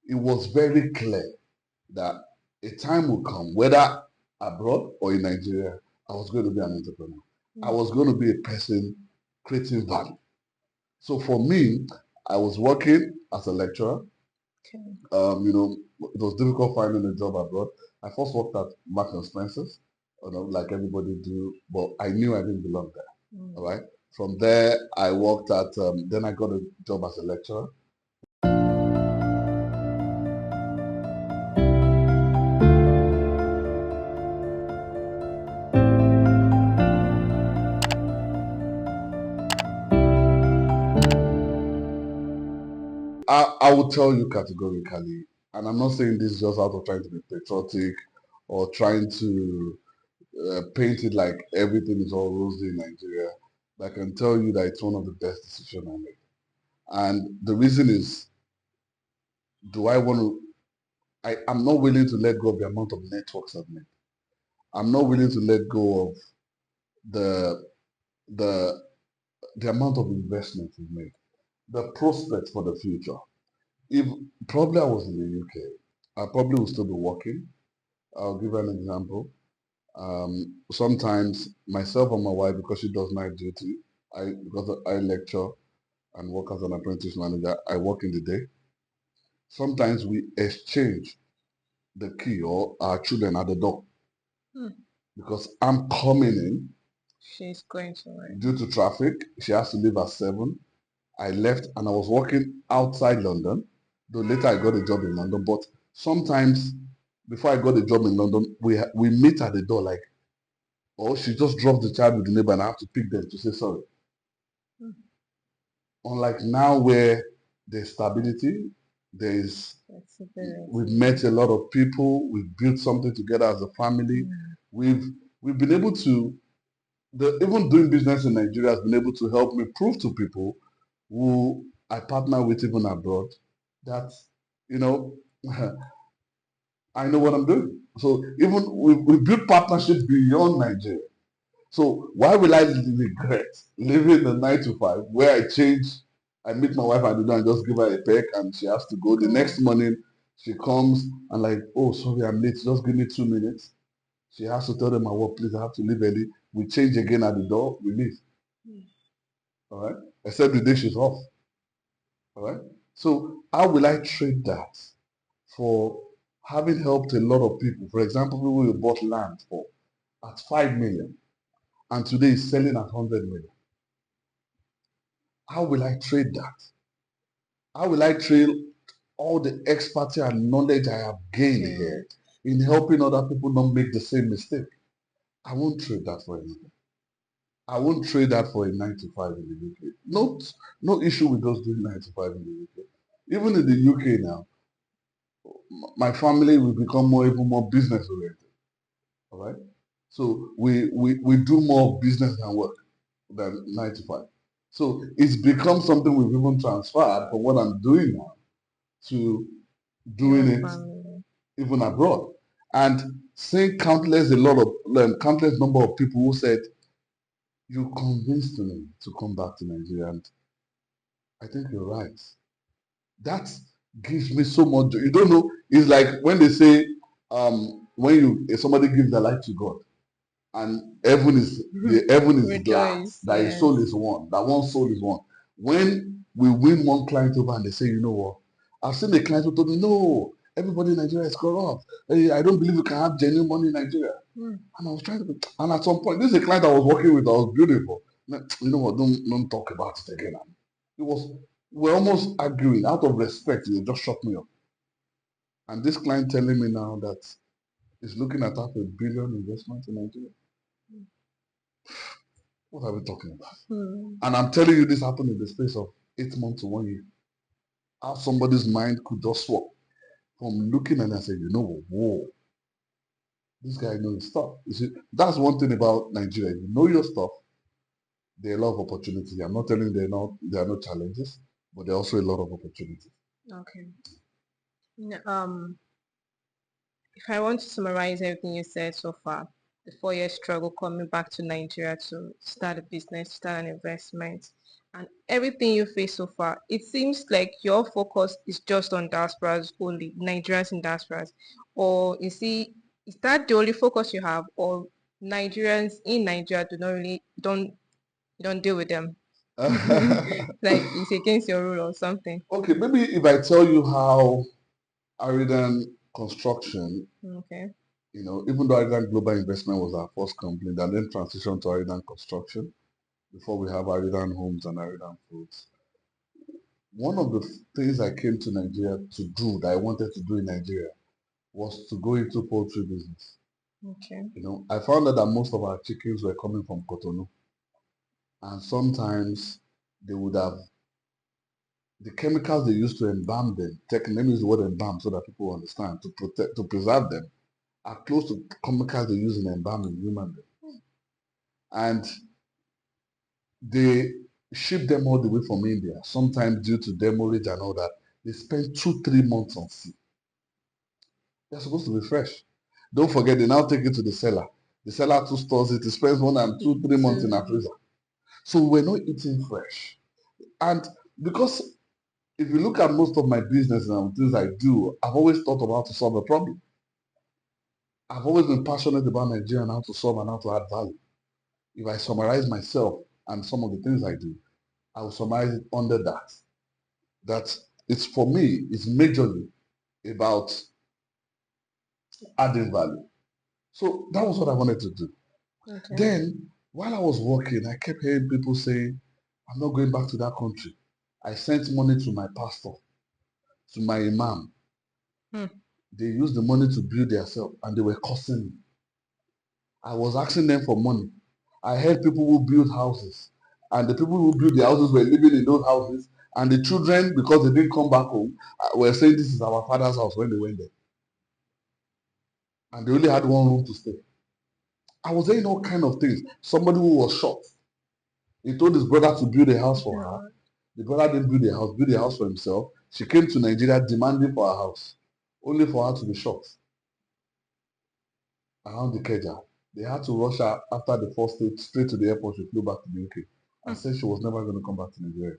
it was very clear that a time will come, whether abroad or in Nigeria, I was going to be an entrepreneur. I was going to be a person creating value. So for me, I was working as a lecturer. Okay. It was difficult finding a job abroad. I first worked at Marks and Spencer's, like everybody do, but I knew I didn't belong there. All right. From there, I worked at. Then I got a job as a lecturer. I will tell you categorically, and I'm not saying this just out of trying to be patriotic or trying to paint it like everything is all rosy in Nigeria. But I can tell you that it's one of the best decisions I made. And the reason is, do I want to? I'm not willing to let go of the amount of networks I've made. I'm not willing to let go of the the the amount of investment we've made, the prospects for the future. If probably I was in the UK, I probably would still be working. I'll give an example. Sometimes myself and my wife, because she does night duty, because I lecture and work as an apprentice manager, I work in the day. Sometimes we exchange the key or our children at the door because I'm coming in. She's going to work. Due to traffic. She has to leave at 7. I left and I was working outside London, though later I got a job in London. But sometimes before I got a job in London, we meet at the door like, or she just dropped the child with the neighbor and I have to pick them to say sorry. Unlike now where there's stability, we've met a lot of people, we've built something together as a family. We've been able to, even doing business in Nigeria has been able to help me prove to people who I partner with even abroad that, I know what I'm doing. So even we built partnerships beyond Nigeria. So why will I regret living the 9 to 5 where I meet my wife at the door and just give her a peck and she has to go. The next morning she comes and like, oh, sorry, I'm late. Just give me 2 minutes. She has to tell them my work, please, I have to leave early. We change again at the door, we leave. All right? Except the day she's off. All right? So how will I trade that for having helped a lot of people? For example, people who bought land for at 5 million and today is selling at 100 million. How will I trade that? How will I trade all the expertise and knowledge I have gained here in helping other people not make the same mistake? I won't trade that for anything. I won't trade that for a 9 to 5 in the UK. No issue with us doing 9 to 5 in the UK. Even in the UK now, my family will become even more business oriented. All right. So we do more business and work than 9 to 5. So it's become something we've even transferred from what I'm doing now to doing it even abroad. And seeing countless number of people who said, you convinced me to come back to Nigeria, and I think you're right. That gives me so much joy. You don't know, it's like when they say, if somebody gives their life to God, and heaven is glad that his soul is one, that one soul is one. When we win one client over and they say, you know what, I've seen a client who told me, no, everybody in Nigeria is corrupt. Hey, I don't believe you can have genuine money in Nigeria. And I was trying to, and at some point, this is a client I was working with, I was beautiful. You know what, don't talk about it again. We're almost arguing out of respect. They just shut me up. And this client telling me now that he's looking at $500 million investment in Nigeria. What are we talking about? And I'm telling you, this happened in the space of 8 months to 1 year. How somebody's mind could just swap from looking and I said, you know, whoa, this guy knows his stuff. You see, that's one thing about Nigeria. If you know your stuff, there are a lot of opportunities. I'm not telling you there are no challenges, but there are also a lot of opportunities. Okay. If I want to summarize everything you said so far, the 4 year struggle coming back to Nigeria to start a business, start an investment, and everything you face so far, it seems like your focus is just on diasporas only, Nigerians in diasporas. Or is that the only focus you have, or Nigerians in Nigeria do not really don't deal with them? Like it's against your rule or something. Okay, maybe if I tell you how Aridan Construction, Okay. even though Aridan Global Investment was our first company, and then transitioned to Aridan Construction before we have Aridan Homes and Aridan Foods. One of the things I came to Nigeria to do that I wanted to do in Nigeria was to go into poultry business. Okay. I found out that most of our chickens were coming from Cotonou, and sometimes they would have the chemicals they use to embalm them. Let me use the word embalm so that people understand, to preserve them, are close to chemicals they use in embalming human beings. And they ship them all the way from India, sometimes due to demurrage and all that. They spend 2-3 months on sea. They're supposed to be fresh. Don't forget, they now take it to the seller. The seller too stores it. It spends 1 and 2, 3 months in a freezer. So we're not eating fresh. And because if you look at most of my business and things I do, I've always thought about how to solve a problem. I've always been passionate about Nigeria and how to solve and how to add value. If I summarize myself and some of the things I do, I will summarize it under that. That it's for me, it's majorly about adding value. So that was what I wanted to do. Okay. Then, while I was working, I kept hearing people saying, I'm not going back to that country. I sent money to my pastor, to my imam. They used the money to build themselves and they were cursing me. I was asking them for money. I heard people who build houses, and the people who built the houses were living in those houses, and the children, because they didn't come back home, were saying this is our father's house when they went there. And they only had one room to stay. I was saying all kind of things. Somebody who was shot, he told his brother to build a house for her. The brother didn't build a house for himself. She came to Nigeria demanding for a house, only for her to be shot around the Keja. They had to rush her after the first stage straight to the airport. She flew back to the UK and said she was never going to come back to Nigeria.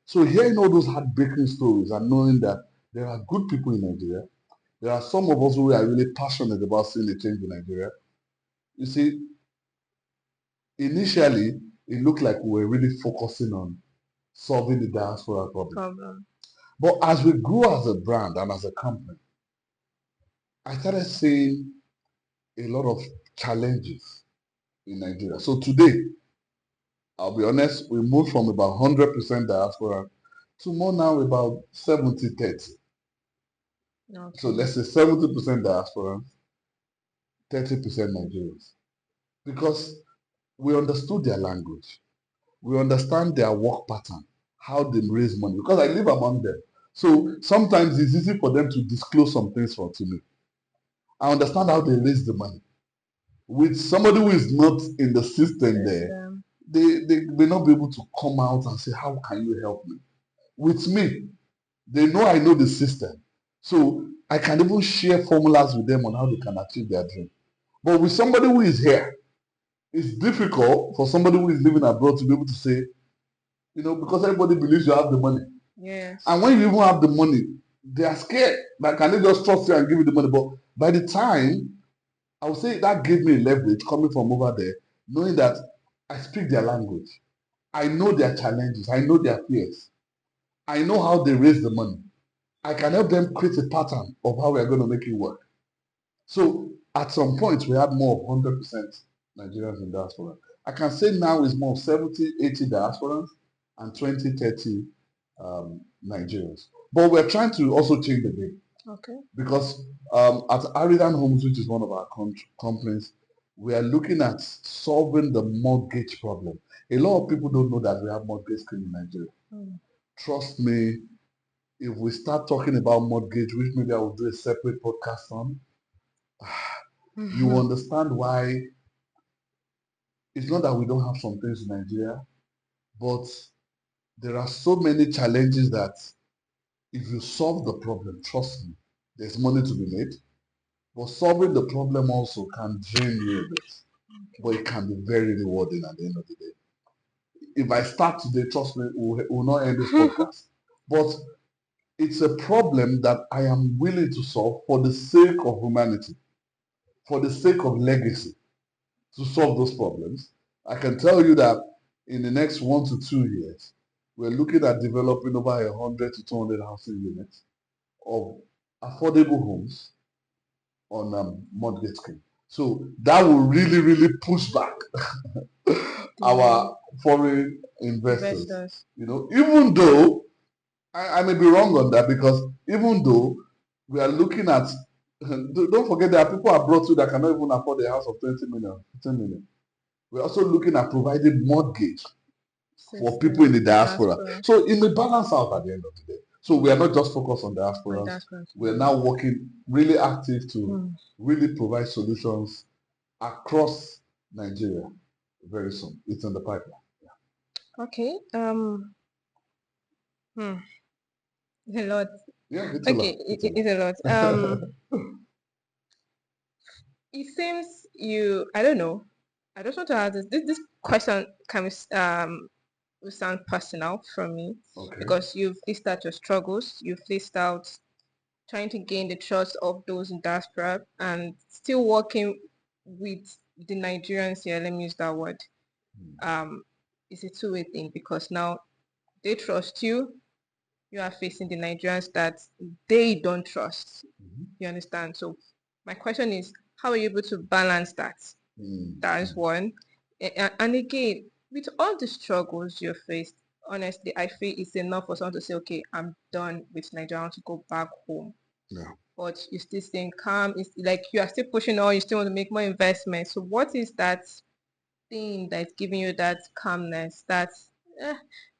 So hearing all those heartbreaking stories and knowing that there are good people in Nigeria, there are some of us who are really passionate about seeing a change in Nigeria. You see, initially, it looked like we were really focusing on solving the diaspora problem. But as we grew as a brand and as a company, I started seeing a lot of challenges in Nigeria. So today, I'll be honest, we moved from about 100% diaspora to more now about 70-30. Okay. So let's say 70% diaspora, 30% Nigerians. Because we understood their language. We understand their work pattern, how they raise money. Because I live among them. So sometimes it's easy for them to disclose some things to me. I understand how they raise the money. With somebody who is not in the system there, they may not be able to come out and say, how can you help me? With me, they know I know the system. So I can even share formulas with them on how they can achieve their dream. But with somebody who is here, it's difficult for somebody who is living abroad to be able to say, because everybody believes you have the money. Yes. And when you even have the money, they are scared. Like, can they just trust you and give you the money? But by the time, I would say that gave me leverage coming from over there, knowing that I speak their language. I know their challenges. I know their fears. I know how they raise the money. I can help them create a pattern of how we are going to make it work. So at some point, we had more of 100% Nigerians in diaspora. I can say now it's more 70-80 diasporans and 20-30 Nigerians. But we're trying to also change the game. Okay. Because at Aridan Homes, which is one of our companies, we are looking at solving the mortgage problem. A lot of people don't know that we have mortgage scheme in Nigeria. Trust me, if we start talking about mortgage, which maybe I will do a separate podcast on, you understand why it's not that we don't have some things in Nigeria, but there are so many challenges that if you solve the problem, trust me, there's money to be made. But solving the problem also can drain you a bit. But it can be very rewarding at the end of the day. If I start today, trust me, we'll not end this podcast. But it's a problem that I am willing to solve for the sake of humanity, for the sake of legacy, to solve those problems. I can tell you that in the next 1 to 2 years, we're looking at developing over 100 to 200 housing units of affordable homes on mortgage scheme. So that will really, really push back The our foreign investors. investors. Even though I may be wrong on that, because even though we are looking at, don't forget there are people abroad too that cannot even afford a house of 20 million, 15 million. We're also looking at providing mortgage for people in System. the diaspora. Diaspora. So it may balance out at the end of the day. So we are not just focused on On diasporans. diaspora. We're now working really active to Hmm. really provide solutions across Nigeria very soon. It's in the pipeline. Okay. Hmm. It's a lot. Yeah, it's a Okay, lot. It's a it's a lot. lot. It seems you. I don't know. I just want to ask this. This question can will sound personal from me Okay. because you've listed out your struggles. You've listed out trying to gain the trust of those in diaspora and still working with the Nigerians here. Let me use that word. Um, it's a two-way thing because now they trust you. You are facing the Nigerians that they don't trust. Mhm. You understand? So my question is, how are you able to balance that? Mm. That is one. And again, with all the struggles you faced, honestly, I feel it's enough for someone to say, okay, I'm done with Nigeria, I want to go back home. Yeah. But you're still staying calm. It's like you are still pushing on, you still want to make more investment. So what is that thing that's giving you that calmness? That eh,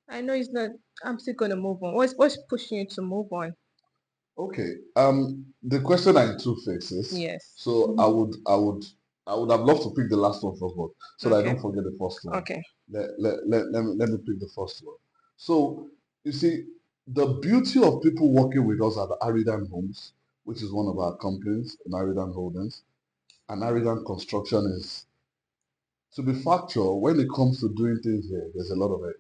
I know it's not, I'm still gonna move on. What's pushing you to move on? Okay. The question are in two phases. Yes. So I would have loved to pick the last one first, but so that I Okay. don't forget the first one. Okay. Let me pick the first one. So you see, the beauty of people working with us at Aridan Homes, which is one of our companies in Aridan Holdings, and Aridan Construction is, to be factual, when it comes to doing things here, there's a lot of it.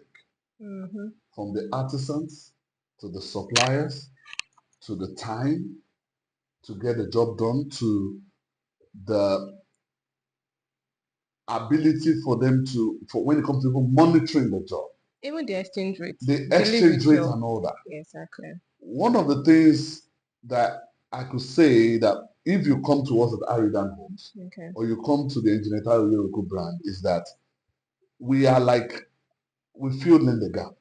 Mm-hmm. From the artisans to the suppliers to the time to get the job done to the ability for them for when it comes to even monitoring the job, Even the exchange rate, the believe exchange it rate or and all that. exactly. One of the things that I could say that if you come to us at Aridan Homes Okay. or you come to the Engineering Yoroku brand is that we are like, we fill in the gap.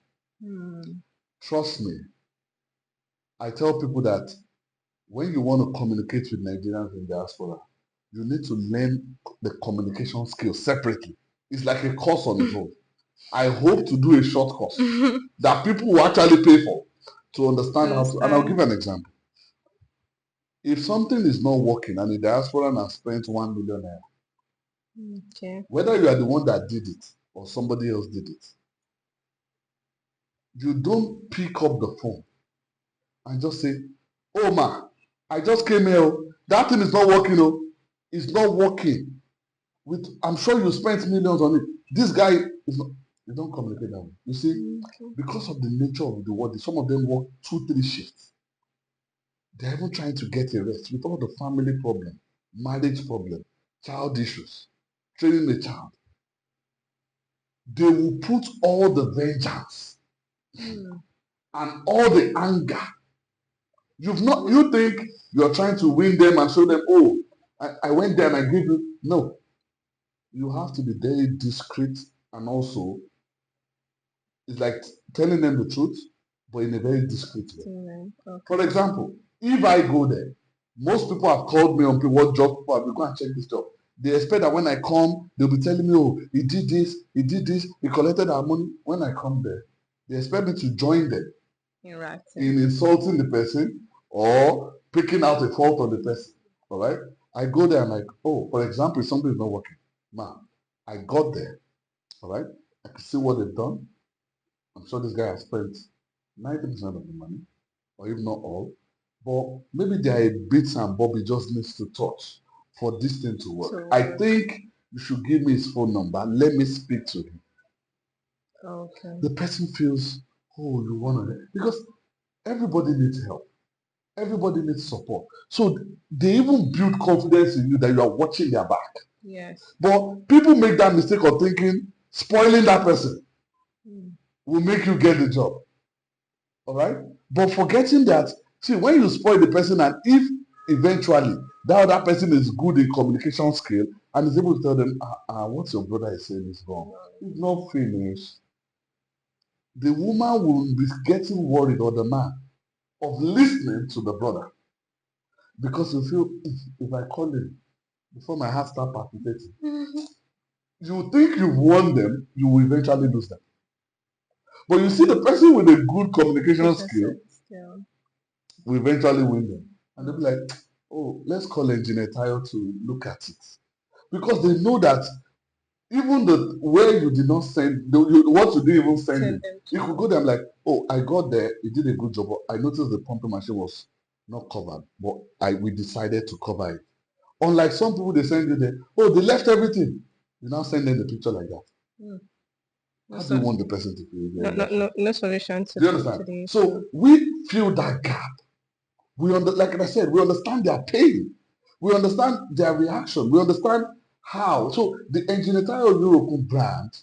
Hmm. Trust me. I tell people that when you want to communicate with Nigerians in diaspora, you need to learn the communication skills separately. It's like a course on its own. I hope to do a short course that people will actually pay for to understand how to. And I'll give Understand. an example. If something is not working and the diaspora has spent 1 million naira, Okay. whether you are the one that did it or somebody else did it, you don't pick up the phone and just say, "Oh ma, I just came here. Oh. That thing is not working. Oh, it's not working. I'm sure you spent millions on it. This guy is not." You don't communicate that way. You see, Okay. because of the nature of the work, some of them work 2, 3 shifts. They're even trying to get a rest with all the family problem, marriage problem, child issues, training a child. They will put all the vengeance Hmm. and all the anger. You think you're trying to win them and show them, oh, I went there and I gave you. No, you have to be very discreet, and also it's like telling them the truth, but in a very discreet way. For Okay. example, if I go there, most people have called me on what job people have been going and check this job. They expect that when I come, they'll be telling me, oh, he did this, he collected our money. When I come there, they expect me to join them Interacting. in insulting the person or picking out a fault on the person. All right. I go there and like, oh, for example, if something is not working, man, I got there. All right. I can see what they've done. I'm sure this guy has spent 90% of the money, or if not all. But maybe there are bits and Bobby just needs to touch for this thing to work. To I work. think you should give me his phone number. Let me speak to him. Okay. The person feels, oh, you want to, because everybody needs help. Everybody needs support. So they even build confidence in you that you are watching their back. Yes. But people make that mistake of thinking spoiling that person will make you get the job. All right? But forgetting that, see, when you spoil the person, and if eventually that other person is good in communication skill and is able to tell them, what your brother is saying is wrong, it's not finished, the woman will be getting worried, or the man, of listening to the brother, because you feel, if I call him before my heart start palpitating, you think you've won them, you will eventually lose them. But you see, the person with a good communication skill Still. will eventually win them. And they'll be like, oh, let's call Engineer Tayo to look at it. Because they know that even the where you did not send, what you didn't even send Send him, them you could to. go there and like, oh, I got there, he did a good job, but I noticed the pumping machine was not covered, but we decided to cover it. Unlike some people, they send you there, oh, they left everything. You now send them the picture like that. Mm. No, How do you want the person to feel if you're no, in no, that shoe? no solution to Do you to understand? the issue. So we feel that gap. Like I said, we understand their pain. We understand their reaction. We understand how. So the Enginetario European brand,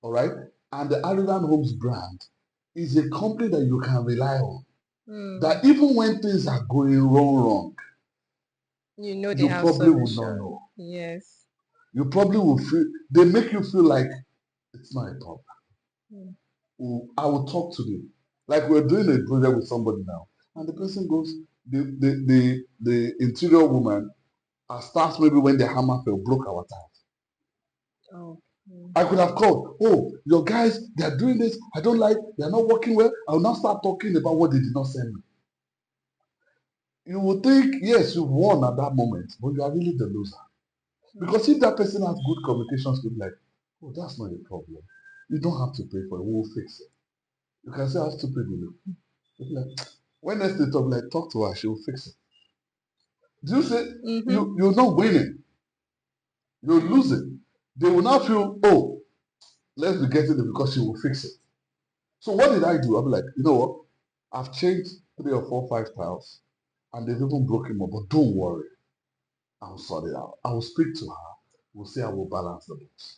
all right, and the Aridan Homes brand is a company that you can rely on. That even when things are going wrong, You know they you have probably would not solution. know. Yes. You probably will feel, they make you feel like it's not a problem. I will talk to them. Like we're doing a project with somebody now, and the person goes, the interior woman starts maybe when the hammer fell, broke our tires. Oh. I could have called, oh, your guys, they're doing this, I don't like, they're not working well. I will now start talking about what they did not send me. You will think, yes, you won at that moment, but you are really the loser. Because if that person has good communication skills, like, oh, that's not a problem. You don't have to pay for it, we'll fix it. You can say how stupid you look. Like, when next they talk, like, talk to her, she'll fix it. Do you say you're not winning? You're losing. They will now feel, oh, let's be getting it because she will fix it. So what did I do? I'll be like, you know what? I've changed 3 or 4, 5 tiles, and they've even broken more. But don't worry, I'll sort it out. I will speak to her. We'll see how we'll balance the books.